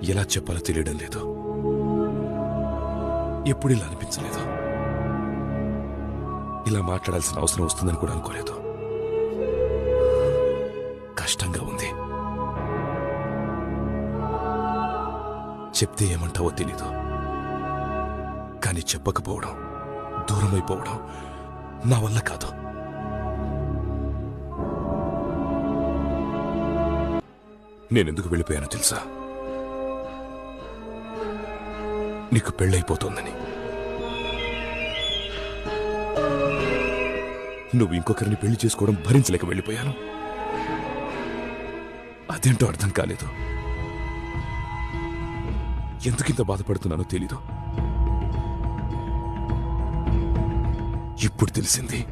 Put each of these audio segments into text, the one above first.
ఎలా చెప్పాలో తెలియడం లేదు. ఎప్పుడు ఇలా అనిపించలేదు. ఇలా మాట్లాడాల్సిన అవసరం వస్తుందని కూడా అనుకోలేదు. కష్టంగా ఉంది. చెప్తే ఏమంటావో తెలీదు. కానీ చెప్పకపోవడం, దూరమైపోవడం నా వల్ల కాదు. నేనెందుకు వెళ్ళిపోయానో తెలుసా? నీకు పెళ్ళైపోతోందని. నువ్వు ఇంకొకరిని పెళ్లి చేసుకోవడం భరించలేక వెళ్ళిపోయాను. అదేంటో అర్థం కాలేదు. ఎందుకింత బాధపడుతున్నానో తెలీదు. ఇప్పుడు తెలిసింది.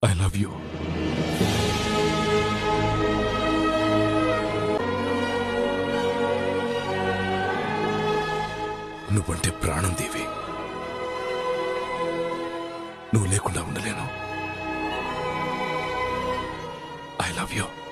I love you. నువ్వంటే ప్రాణం దేవి. నువ్వు లేకుండా ఉండలేను. I love you.